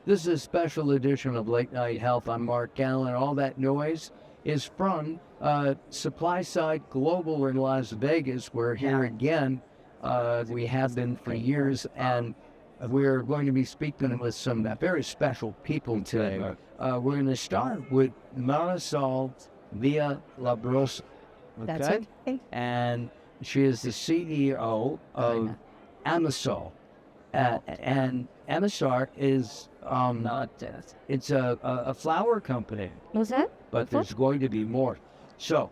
This is a special edition of Late Night Health. I'm Mark Alyn. All that noise is from Supply Side Global in Las Vegas. We're here again. We have been for years, and we're going to be speaking with some very special people today. We're going to start with Marisol Villalobos. That's okay. And she is the CEO of Amasar. And Amasar is it's a flour company. Was that? But there's going to be more. So,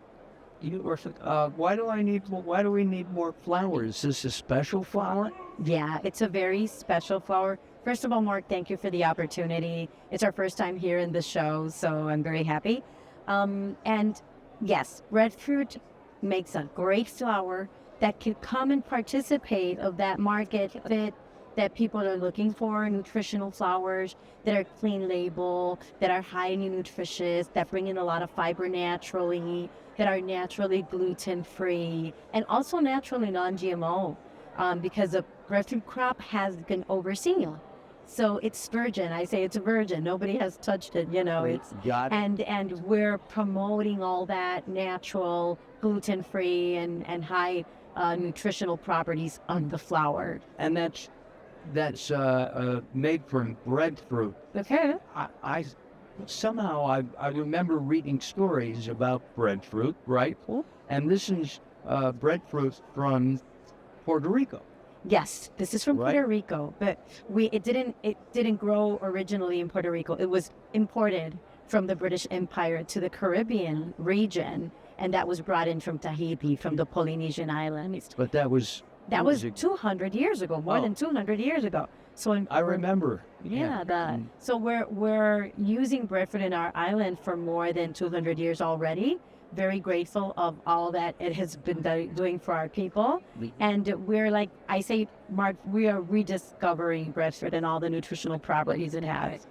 why do we need more flour? Is this a special flour? Yeah, it's a very special flour. First of all, Mark, thank you for the opportunity. It's our first time here in the show, so I'm very happy. And yes, Breadfruit makes a great flour that can come and participate of that market fit that people are looking for, nutritional flours that are clean label, that are highly nutritious, that bring in a lot of fiber naturally, that are naturally gluten-free, and also naturally non-GMO, because the breadfruit crop has been overseen. So it's virgin. I say it's a virgin. Nobody has touched it, and we're promoting all that natural, gluten-free, and high nutritional properties on the flour. And that's made from breadfruit. Okay. I somehow I remember reading stories about breadfruit, right? And this is breadfruit from Puerto Rico. Yes, this is from Puerto Rico, but it didn't grow originally in Puerto Rico. It was imported from the British Empire to the Caribbean region, and that was brought in from Tahiti, from the Polynesian islands. But that was 200 years ago, more than 200 years ago. So I remember. So we're using breadfruit in our island for more than 200 years already. Very grateful of all that it has been doing for our people. And we're like, I say, Mark, we are rediscovering breadfruit and all the nutritional properties it has.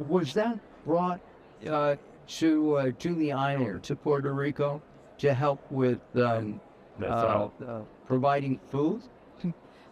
Was that brought to the island, to Puerto Rico, to help with providing food?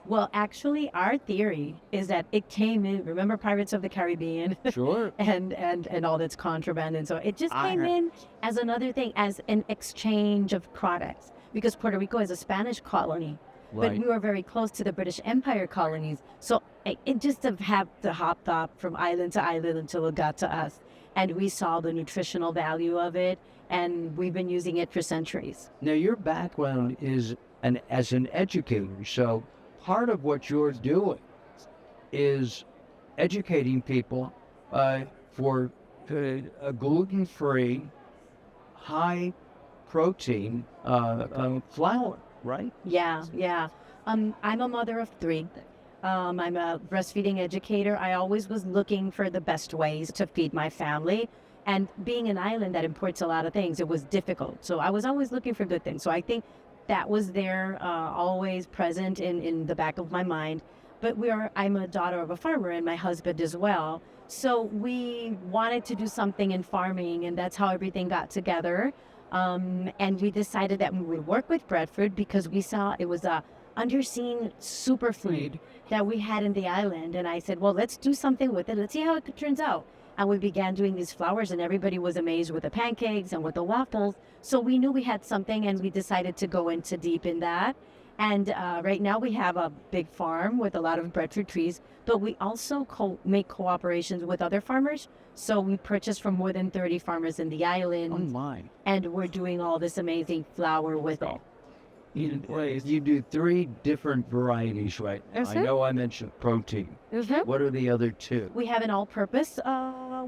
Well, actually, our theory is that it came in. Remember Pirates of the Caribbean? Sure. and all that's contraband, and so it just came in as another thing, as an exchange of products, because Puerto Rico is a Spanish colony, but we were very close to the British Empire colonies, so it just have to hop up from island to island until it got to us, and we saw the nutritional value of it, and we've been using it for centuries. Now, your background is as an educator, so part of what you're doing is educating people for a gluten-free, high-protein flour, right? Yeah. I'm a mother of three. I'm a breastfeeding educator. I always was looking for the best ways to feed my family. And being an island that imports a lot of things, it was difficult. So I was always looking for good things. So I think that was there, always present in the back of my mind. But I'm a daughter of a farmer, and my husband as well. So we wanted to do something in farming, and that's how everything got together. And we decided that we would work with breadfruit because we saw it was a underseen superfood that we had in the island. And I said, well, let's do something with it. Let's see how it turns out. And we began doing these flours, and everybody was amazed with the pancakes and with the waffles. So we knew we had something, and we decided to go into deep in that. And right now we have a big farm with a lot of breadfruit trees, but we also make cooperations with other farmers. So we purchase from more than 30 farmers in the island. Oh my. And we're doing all this amazing flour with it. You do 3 different varieties, right? I know I mentioned protein. What are the other 2? We have an all-purpose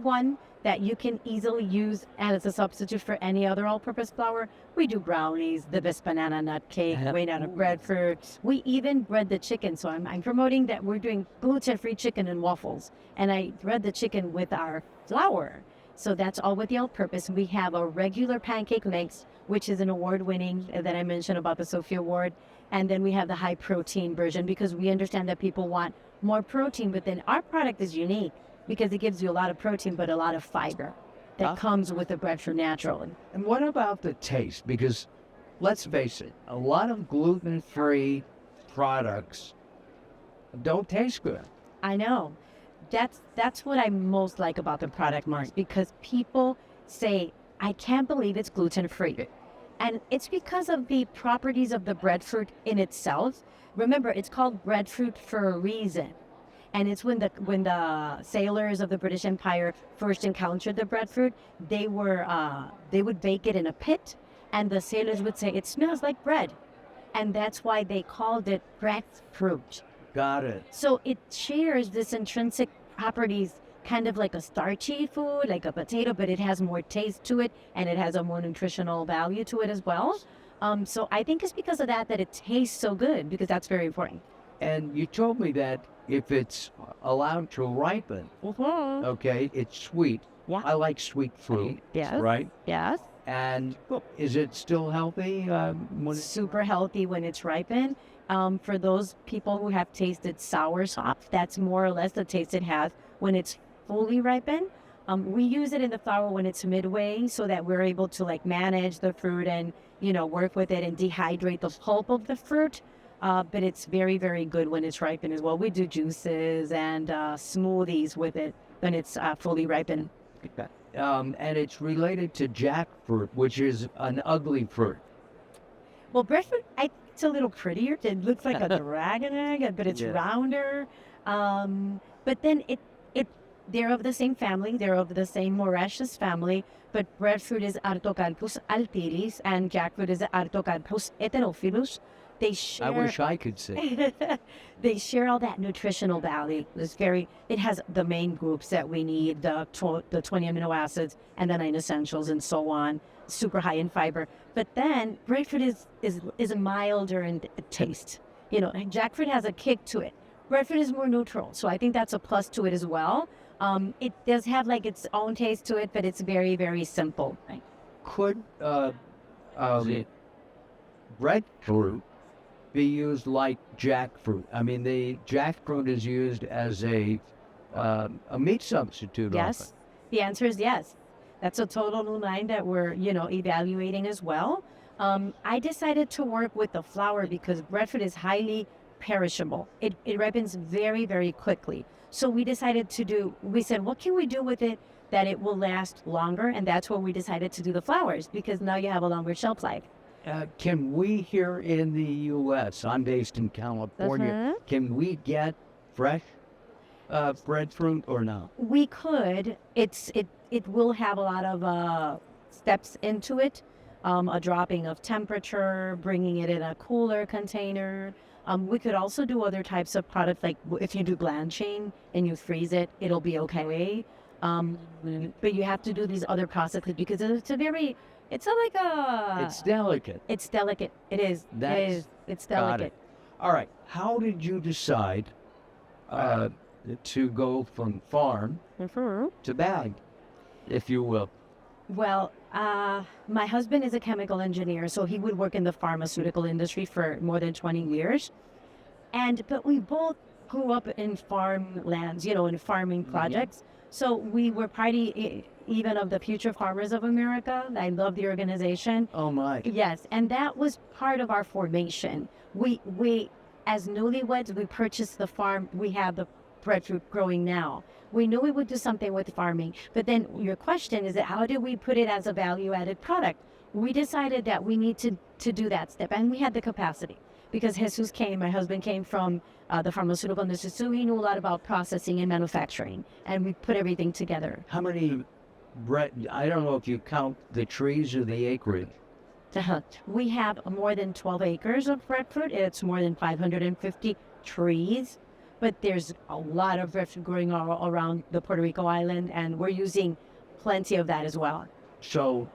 one that you can easily use as a substitute for any other all-purpose flour. We do brownies, the best banana nut cake, made out of breadfruit. We even bread the chicken. So I'm promoting that we're doing gluten-free chicken and waffles. And I bread the chicken with our flour. So that's all with the all-purpose. We have a regular pancake mix, which is an award-winning that I mentioned about the Sophie Award. And then we have the high-protein version because we understand that people want more protein. But then our product is unique because it gives you a lot of protein but a lot of fiber that comes with the breadfruit naturally. And what about the taste? Because let's face it, a lot of gluten-free products don't taste good. I know. that's what I most like about the product, Mars, because people say, I can't believe it's gluten-free. And it's because of the properties of the breadfruit in itself. Remember, it's called breadfruit for a reason. And it's when the sailors of the British Empire first encountered the breadfruit, they would bake it in a pit, and the sailors would say, it smells like bread. And that's why they called it breadfruit. Got it. So it shares this intrinsic properties, kind of like a starchy food, like a potato, but it has more taste to it, and it has a more nutritional value to it as well. So I think it's because of that it tastes so good, because that's very important. And you told me that if it's allowed to ripen, okay, it's sweet. Yeah. I like sweet fruit. Yes. Right? Yes. And is it still healthy? When Super healthy when it's ripened. For those people who have tasted sour sop, that's more or less the taste it has when it's fully ripened. We use it in the flour when it's midway, so that we're able to like manage the fruit and work with it and dehydrate the pulp of the fruit. But it's very, very good when it's ripened as well. We do juices and smoothies with it when it's fully ripened. and it's related to jackfruit, which is an ugly fruit. Well, breadfruit, it's a little prettier. It looks like a dragon egg, but it's rounder. But then they're of the same family. They're of the same moraceous family. But breadfruit is Artocarpus altilis, and jackfruit is Artocarpus heterophilus. They share. I wish I could say. They share all that nutritional value. It has the main groups that we need, the 20 amino acids and the 9 essentials and so on, super high in fiber. But then breadfruit is milder in taste. And jackfruit has a kick to it. Breadfruit is more neutral, so I think that's a plus to it as well. It does have like its own taste to it, but it's very, very simple. Could breadfruit be used like jackfruit? I mean, the jackfruit is used as a meat substitute. Yes, often. the answer is yes. That's a total new line that we're evaluating as well. I decided to work with the flour because breadfruit is highly perishable. It ripens very, very quickly. So we said, what can we do with it that it will last longer? And that's where we decided to do the flours, because now you have a longer shelf life. Can we here in the U.S., I'm based in California, can we get fresh breadfruit or no? We could. It will have a lot of steps into it. A dropping of temperature, bringing it in a cooler container. We could also do other types of products, like if you do blanching and you freeze it, it'll be okay. But you have to do these other processes because it's delicate. It's delicate. It's delicate. It is. It's delicate. All right. How did you decide to go from farm to bag, if you will? Well, my husband is a chemical engineer, so he would work in the pharmaceutical industry for more than 20 years. But we both grew up in farmlands, in farming projects. So we were party even of the Future Farmers of America. I love the organization. Oh my. Yes, and that was part of our formation. We as newlyweds, we purchased the farm. We have the breadfruit growing now. We knew we would do something with farming, but then your question is that how do we put it as a value-added product? We decided that we need to do that step, and we had the capacity because my husband came from the pharmaceutical industry, so he knew a lot about processing and manufacturing, and we put everything together. How many I don't know if you count the trees or the acreage. We have more than 12 acres of breadfruit. It's more than 550 trees. But there's a lot of breadfruit growing all around the Puerto Rico island, and we're using plenty of that as well. So,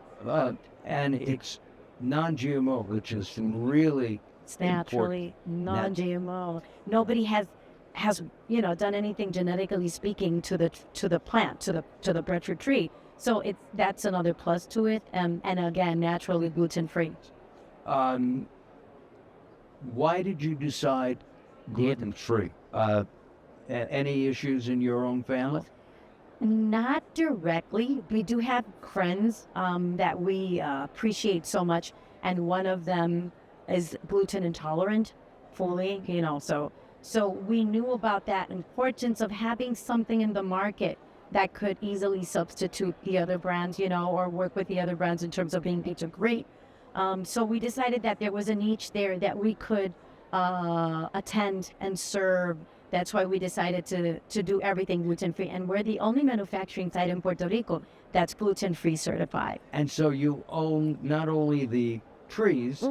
and it's non-GMO, which is really it's naturally non-GMO. Nobody has done anything genetically speaking to the plant, to the breadfruit tree. So that's another plus to it, and again, naturally gluten-free. Why did you decide gluten-free? Any issues in your own family? Not directly. We do have friends that we appreciate so much, and one of them is gluten intolerant fully, so So we knew about that importance of having something in the market that could easily substitute the other brands, or work with the other brands in terms of being great. So we decided that there was a niche there that we could attend and serve. That's why we decided to do everything gluten-free. And we're the only manufacturing site in Puerto Rico that's gluten-free certified. And so you own not only the trees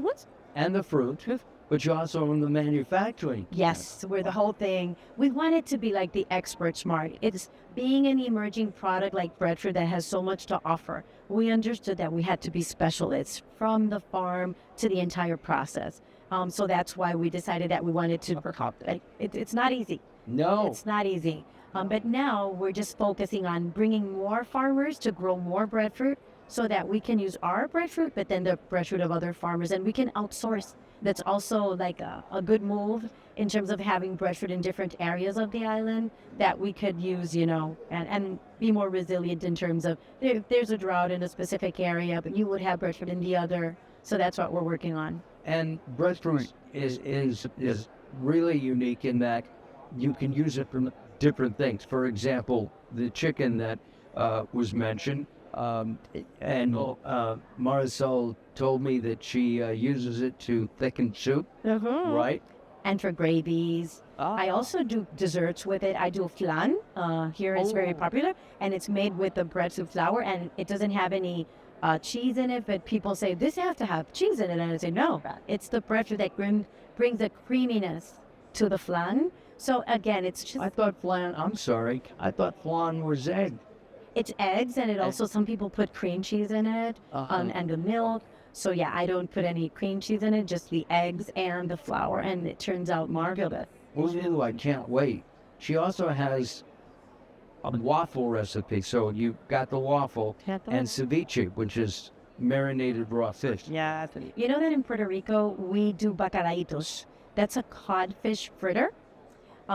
and the fruit, but you also own the manufacturing. Yes, we're the whole thing. We want it to be like the expert smart. It's being an emerging product like Breadfruit that has so much to offer. We understood that we had to be specialists from the farm to the entire process. So that's why we decided that we wanted to. It's not easy. No. It's not easy. But now we're just focusing on bringing more farmers to grow more breadfruit so that we can use our breadfruit, but then the breadfruit of other farmers, and we can outsource. That's also like a good move in terms of having breadfruit in different areas of the island that we could use, and be more resilient in terms of if there's a drought in a specific area, but you would have breadfruit in the other. So that's what we're working on. And breadfruit is really unique in that you can use it for different things. For example, the chicken that was mentioned, and Marisol told me that she uses it to thicken soup, right? And for gravies. I also do desserts with it. I do flan. Here it's very popular, and it's made with the breadfruit flour, and it doesn't have any cheese in it, but people say, this has to have cheese in it, and I say, no, it's the breadfruit that brings the creaminess to the flan. So again, it's just... I thought flan was egg. It's eggs, and it also, some people put cream cheese in it, and the milk. So yeah, I don't put any cream cheese in it, just the eggs and the flour, and it turns out marvelous. Ooh, I can't wait. She also has a waffle recipe. So you've got the waffle and ceviche, which is marinated raw fish. Yeah. You know that in Puerto Rico, we do bacalaitos. That's a codfish fritter.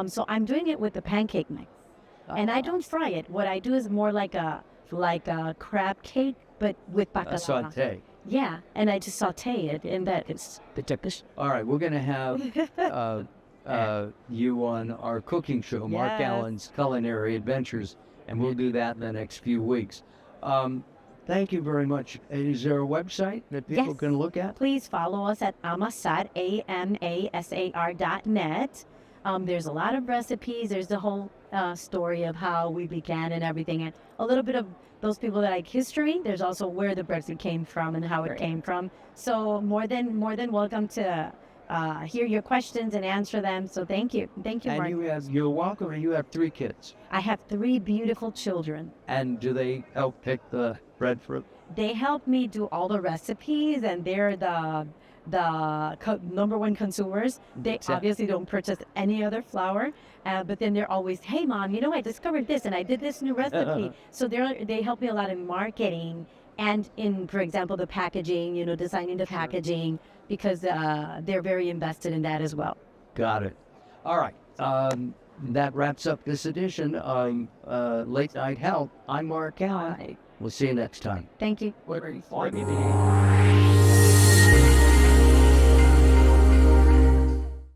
So I'm doing it with the pancake mix. And I don't fry it. What I do is more like a crab cake, but with bacalao. A saute. Yeah, and I just saute it, and that is the Turkish. All right, we're going to have you on our cooking show, Mark Alyn's Culinary Adventures, and we'll do that in the next few weeks. Thank you very much. Is there a website that people can look at? Please follow us at Amasar, AMASAR.net. There's a lot of recipes. There's the whole story of how we began and everything, and a little bit of those people that like history. There's also where the breadfruit came from and how it came from. So more than welcome to hear your questions and answer them. So thank you, Mark. And you're welcome. And you have 3 kids. I have 3 beautiful children. And do they help pick the breadfruit? They help me do all the recipes, and they're the number one consumers. They obviously don't purchase any other flour, but then they're always, hey mom, I discovered this and I did this new recipe. So they help me a lot in marketing and in, for example, the packaging, designing the packaging, because they're very invested in that as well. Got it. All right. That wraps up this edition of Late Night Health. I'm Mark Alyn. We'll see you next time. Thank you. What are you